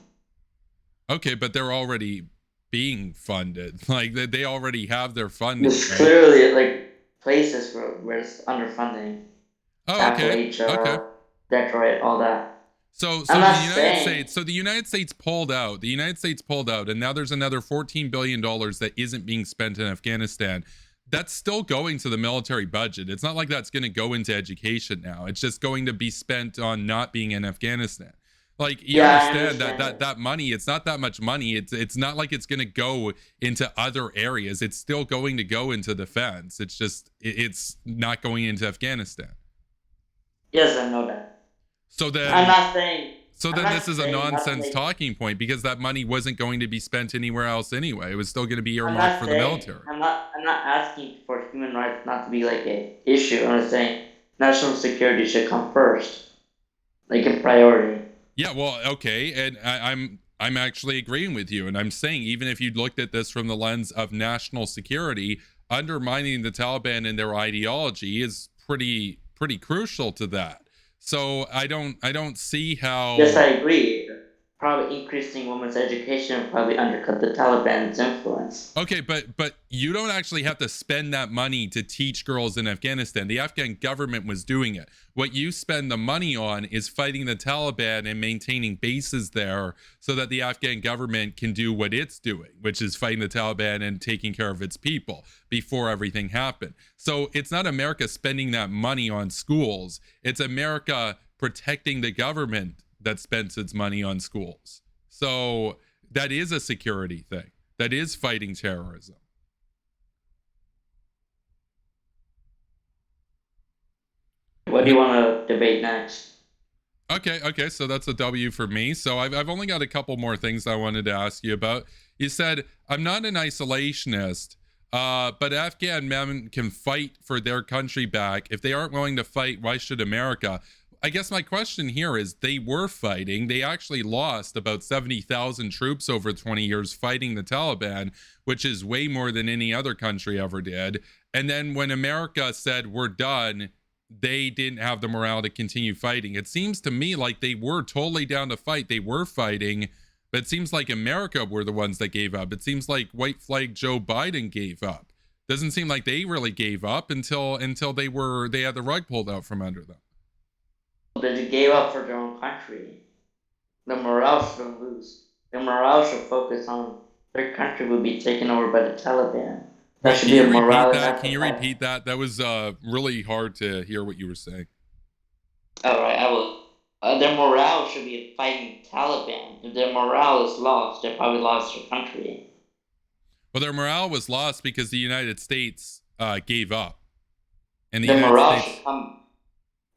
Okay, but they're already being funded. Like they already have their funding, There's right? clearly like places where it's underfunding. Oh, okay. Okay. Appalachia, Detroit, all that. So I'm so the not United saying States, so the United States pulled out. The United States pulled out, and now there's another $14 billion that isn't being spent in Afghanistan. That's still going to the military budget. It's not like that's going to go into education now. It's just going to be spent on not being in Afghanistan. Like you yeah, I understand that understand that this. that money, it's not that much money. It's not like it's going to go into other areas. It's still going to go into defense. It's just it's not going into Afghanistan. Yes, I know that. So I'm then not saying So I'm then not this is a saying not to nonsense make talking point because that money wasn't going to be spent anywhere else anyway. It was still going to be I'm earmarked not for the saying military. I'm not asking for human rights not to be like a issue. I'm just saying national security should come first, like a priority. Yeah, well, okay, and I'm actually agreeing with you, and I'm saying even if you looked at this from the lens of national security, undermining the Taliban and their ideology is pretty crucial to that. So I don't see Yes, how. I agree. Probably increasing women's education would probably undercut the Taliban's influence. Okay, but you don't actually have to spend that money to teach girls in Afghanistan. The Afghan government was doing it. What you spend the money on is fighting the Taliban and maintaining bases there so that the Afghan government can do what it's doing, which is fighting the Taliban and taking care of its people before everything happened. So it's not America spending that money on schools. It's America protecting the government that spends its money on schools. So that is a security thing. That is fighting terrorism. What do you want to debate next? Okay, so that's a W for me. So I've only got a couple more things I wanted to ask you about. You said, I'm not an isolationist, but Afghan men can fight for their country back. If they aren't willing to fight, why should America? I guess my question here is they were fighting. They actually lost about 70,000 troops over 20 years fighting the Taliban, which is way more than any other country ever did. And then when America said, we're done, they didn't have the morale to continue fighting. It seems to me like they were totally down to fight. They were fighting, but it seems like America were the ones that gave up. It seems like white flag Joe Biden gave up. Doesn't seem like they really gave up until they had the rug pulled out from under them. They gave up for their own country. The morale shouldn't lose. The morale should focus on their country will be taken over by the Taliban. That Wait, should can be a you repeat morale that? enough Can to you fight. repeat that? That was really hard to hear what you were saying. Alright, I will. Their morale should be fighting Taliban. If their morale is lost, they probably lost their country. Well, their morale was lost because the United States gave up. And the The United morale States. should come.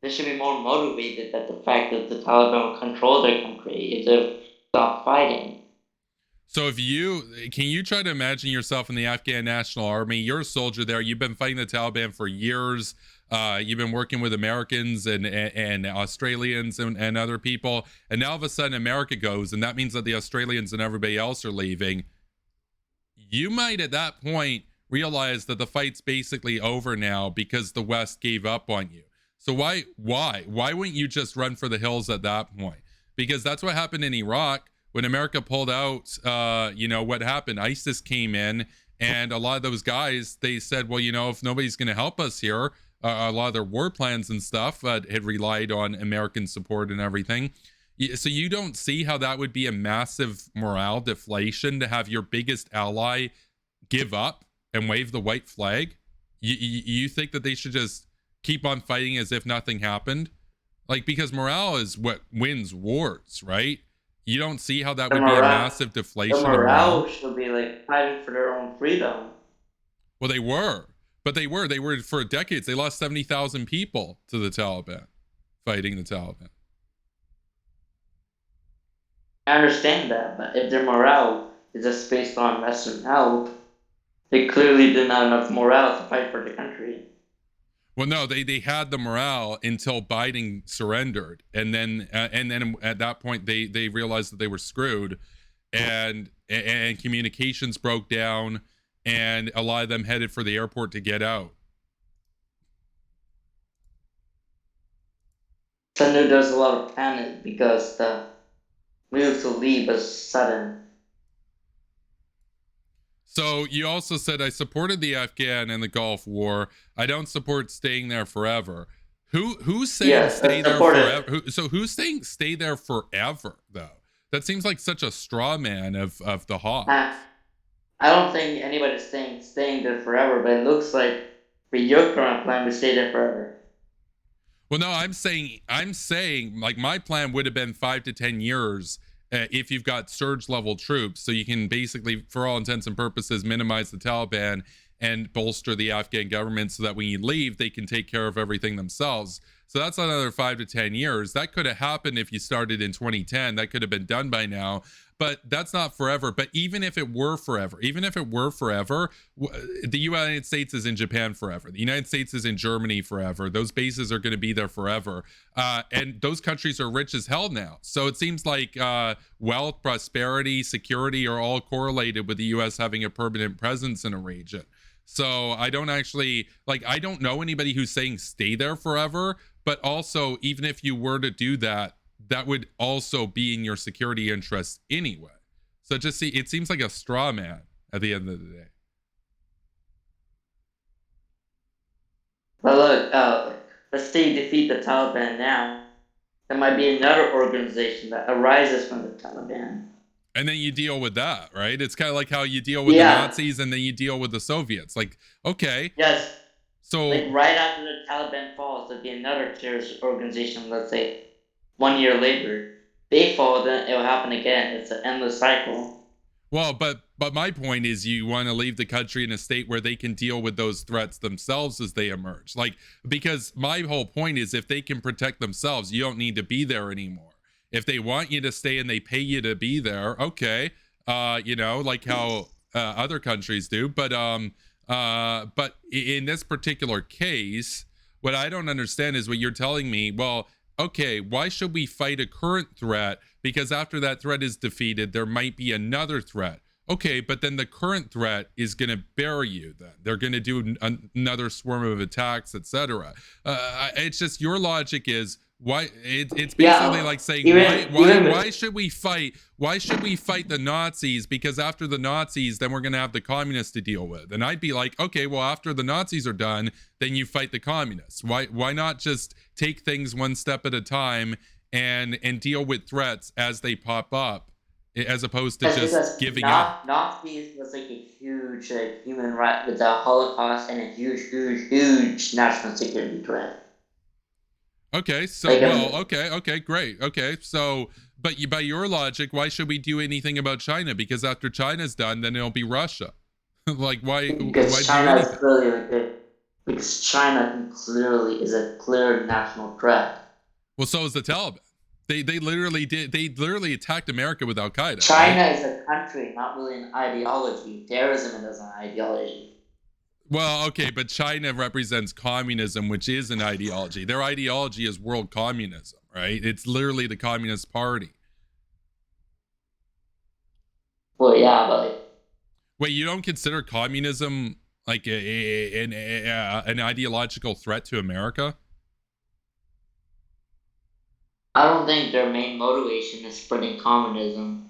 They should be more motivated at the fact that the Taliban will control their country if they stop fighting. So if you can you try to imagine yourself in the Afghan National Army? You're a soldier there. You've been fighting the Taliban for years. You've been working with Americans and Australians and other people. And now all of a sudden America goes, and that means that the Australians and everybody else are leaving. You might at that point realize that the fight's basically over now because the West gave up on you. So why wouldn't you just run for the hills at that point? Because that's what happened in Iraq when America pulled out. What happened? ISIS came in, and a lot of those guys, they said, well, if nobody's going to help us here, a lot of their war plans and stuff had relied on American support and everything. So you don't see how that would be a massive morale deflation to have your biggest ally give up and wave the white flag? You think that they should just keep on fighting as if nothing happened? Like, because morale is what wins wars, right? You don't see how that would be a massive deflation in morale? Should be like fighting for their own freedom. Well, they were. But they were for decades. They lost 70,000 people to the Taliban, fighting the Taliban. I understand that, but if their morale is just based on Western help, they clearly did not have enough morale to fight for the country. Well, no, they had the morale until Biden surrendered, and then at that point they realized that they were screwed, and communications broke down, and a lot of them headed for the airport to get out. So I knew there was a lot of panic because the move to leave was sudden. So you also said, I supported the Afghan and the Gulf War. I don't support staying there forever. Who's saying stay there forever? Who's saying stay there forever, though? That seems like such a straw man of the Hawk. I don't think anybody's staying there forever, but it looks like for your current plan, we stay there forever. Well, no, I'm saying like my plan would have been 5 to 10 years if you've got surge level troops, so you can basically, for all intents and purposes, minimize the Taliban and bolster the Afghan government so that when you leave, they can take care of everything themselves. So that's another 5 to 10 years. That could have happened if you started in 2010. That could have been done by now, but that's not forever. But even if it were forever, the United States is in Japan forever. The United States is in Germany forever. Those bases are going to be there forever. And those countries are rich as hell now. So it seems like wealth, prosperity, security are all correlated with the U.S. having a permanent presence in a region. So I don't know anybody who's saying stay there forever, but also even if you were to do that, that would also be in your security interests anyway. So it seems like a straw man at the end of the day. Well, look, let's say you defeat the Taliban now. There might be another organization that arises from the Taliban. And then you deal with that, right? It's kind of like how you deal with the Nazis and then you deal with the Soviets. Like, okay. Yes. So, like right after the Taliban falls, there'll be another terrorist organization, let's say 1 year later. They fall, then it'll happen again. It's an endless cycle. Well, but my point is you want to leave the country in a state where they can deal with those threats themselves as they emerge. Like, because my whole point is if they can protect themselves, you don't need to be there anymore. If they want you to stay and they pay you to be there, okay, like how other countries do. But in this particular case, what I don't understand is what you're telling me. Well, okay, why should we fight a current threat? Because after that threat is defeated, there might be another threat. Okay, but then the current threat is going to bury you. Then they're going to do another swarm of attacks, etc. It's just your logic is. Why it's basically like saying why should we fight the Nazis, because after the Nazis then we're going to have the communists to deal with. And I'd be like, okay, well, after the Nazis are done, then you fight the communists. Why not just take things one step at a time and deal with threats as they pop up, as opposed to just giving up? Nazis was like a huge human right with the Holocaust and a huge national security threat. Okay, so okay, great. Okay, so but by your logic, why should we do anything about China? Because after China's done, then it'll be Russia. Like why Because why China do is anything? really because China clearly is a clear national threat. Well, so is the Taliban. They literally did. They literally attacked America with Al Qaeda, right? China is a country, not really an ideology. Terrorism is an ideology. Well, okay, but China represents communism, which is an ideology. Their ideology is world communism, right? It's literally the Communist Party. Well, yeah, but Wait, you don't consider communism like an ideological threat to America? I don't think their main motivation is spreading communism.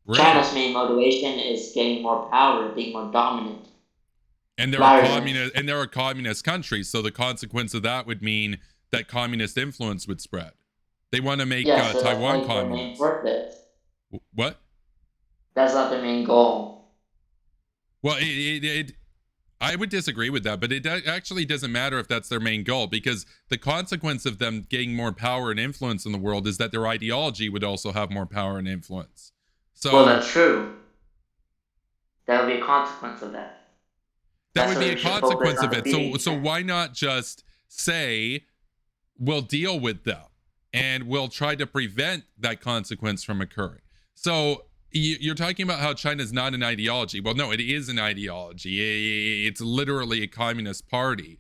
Really? China's main motivation is getting more power, being more dominant. And they're a Rather than, communist country, so the consequence of that would mean that communist influence would spread. They want to make yeah, so that's Taiwan like their main communist. purpose. What? That's not their main goal. Well, I would disagree with that, but it actually doesn't matter if that's their main goal, because the consequence of them getting more power and influence in the world is that their ideology would also have more power and influence. Well, So that's true. That would be a consequence of that. that That's would why be a we should focus consequence on of it. defeating So China. why not just say we'll deal with them and we'll try to prevent that consequence from occurring? So you're talking about how China's not an ideology. Well, no, it is an ideology. It's literally a communist party.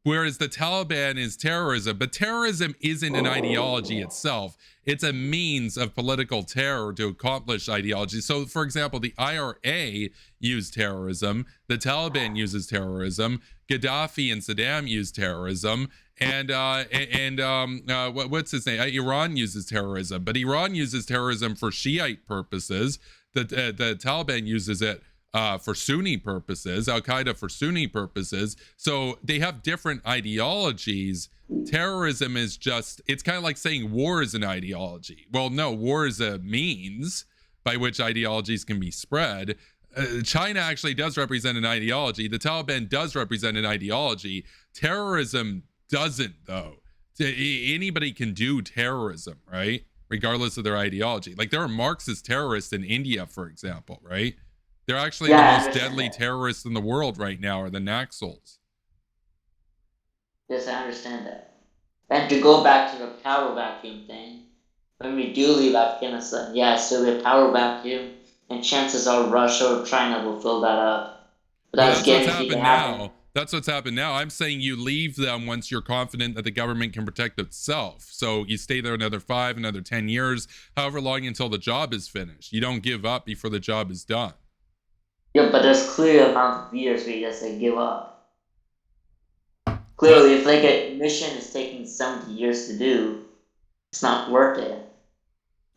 Whereas the Taliban is terrorism, but terrorism isn't an ideology itself. It's a means of political terror to accomplish ideology. So, for example, the IRA used terrorism, the Taliban uses terrorism, Gaddafi and Saddam used terrorism, and what's his name? Iran uses terrorism, but Iran uses terrorism for Shiite purposes. The Taliban uses it for Sunni purposes, Al Qaeda for Sunni purposes. So they have different ideologies. Terrorism is just, it's kind of like saying war is an ideology. Well, no, war is a means by which ideologies can be spread. China actually does represent an ideology. The Taliban does represent an ideology. Terrorism doesn't, though. Anybody can do terrorism, right? Regardless of their ideology. Like there are Marxist terrorists in India, for example, right? They're actually Yeah, the I most understand deadly that. terrorists in the world right now are the Naxals. Yes, I understand that. And to go back to the power vacuum thing, when we do leave Afghanistan, yes, there'll be a power vacuum, and chances are Russia or China will fill that up. But Well, that's that's what's guaranteed to happened happen. now. That's what's happened now. I'm saying you leave them once you're confident that the government can protect itself. So you stay there another 5, another 10 years, however long until the job is finished. You don't give up before the job is done. Yeah, but there's clear amount of years where you just say give up. What? Clearly, if like a mission is taking 70 years to do, it's not worth it.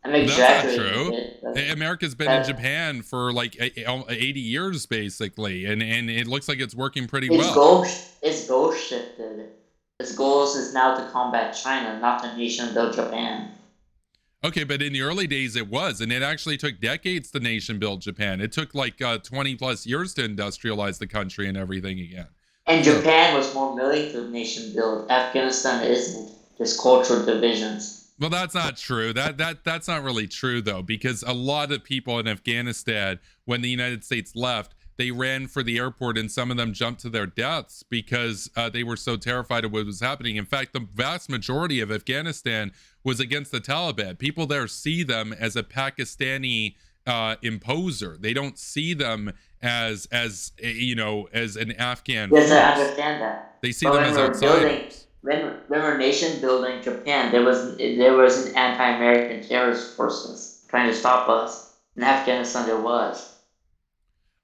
I'm That's not exaggerating a true. bit, but America's been in that Japan for like 80 years, basically, and it looks like it's working pretty its well. goal its goal shifted. Its goals is now to combat China, not to nation build Japan. Okay, but in the early days it was, and it actually took decades to nation build Japan. It took like 20 plus years to industrialize the country and everything again. And So, Japan was more willing to nation build. Afghanistan isn't. There's cultural divisions. well, that's not true. That's not really true though, because a lot of people in Afghanistan, when the United States left, they ran for the airport, and some of them jumped to their deaths because they were so terrified of what was happening. In fact, the vast majority of Afghanistan was against the Taliban. People there see them as a Pakistani imposer. They don't see them as as an Afghan Yes, I force. understand that. They see But them when as we're building, outsiders. when we're nation building Japan, there was an anti-American terrorist forces trying to stop us. In Afghanistan, there was.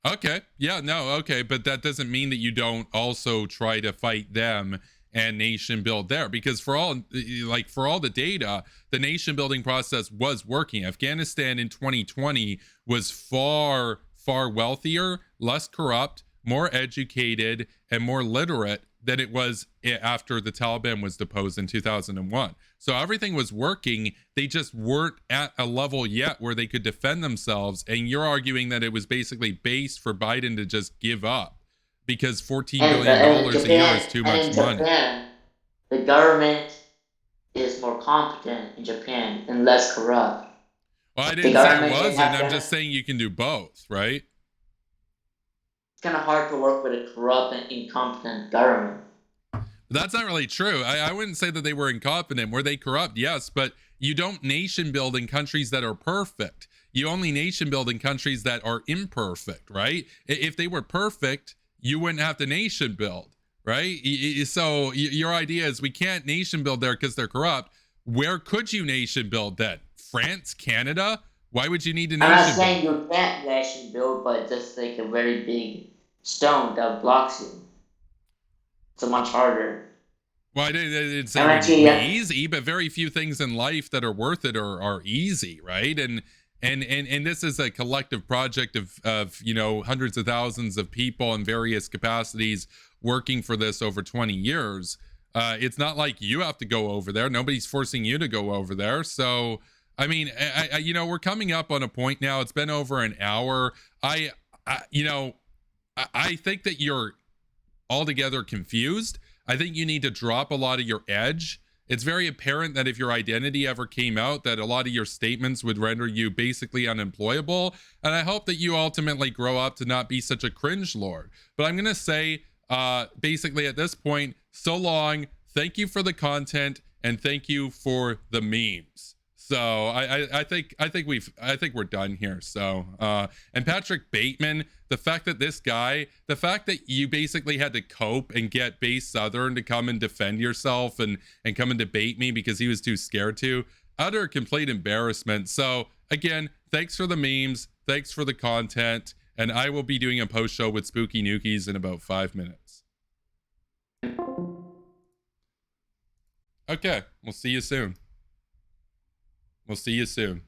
Okay. Yeah, no, okay, but that doesn't mean that you don't also try to fight them and nation build there, because for all the data, the nation building process was working. Afghanistan in 2020 was far wealthier, less corrupt, more educated, and more literate than it was after the Taliban was deposed in 2001. So everything was working. They just weren't at a level yet where they could defend themselves. And you're arguing that it was basically base for Biden to just give up because $14 billion a year is too And much in money. Japan, the government is more competent in Japan and less corrupt. Well, I The didn't say it government in wasn't. I'm just Afghanistan, saying you can do both, right? kind of hard to work with a corrupt and incompetent government. That's not really true. I wouldn't say that they were incompetent. Were they corrupt? Yes, but you don't nation build in countries that are perfect. You only nation build in countries that are imperfect, right? If they were perfect, you wouldn't have to nation build, right? So your idea is we can't nation build there because they're corrupt. Where could you nation build then? France, Canada? Why would you need to I'm not nation build? saying you can't nation build, but just like a very big stone that blocks you. It's much harder. Well, I didn't say And it would actually, be yeah, easy, but very few things in life that are worth it are easy, right? And this is a collective project of hundreds of thousands of people in various capacities working for this over 20 years. It's not like you have to go over there. Nobody's forcing you to go over there. So, I mean, we're coming up on a point now. It's been over an hour. I think that you're altogether confused. I think you need to drop a lot of your edge. It's very apparent that if your identity ever came out, that a lot of your statements would render you basically unemployable. And I hope that you ultimately grow up to not be such a cringe lord. But I'm going to say, basically at this point, so long, thank you for the content, and thank you for the memes. So I think we're done here. So and Patrick Bateman, the fact that you basically had to cope and get base Southern to come and defend yourself and come and debate me because he was too scared to, utter complete embarrassment. So again, thanks for the memes, thanks for the content, and I will be doing a post show with Spooky Nukies in about 5 minutes. Okay, we'll see you soon. We'll see you soon.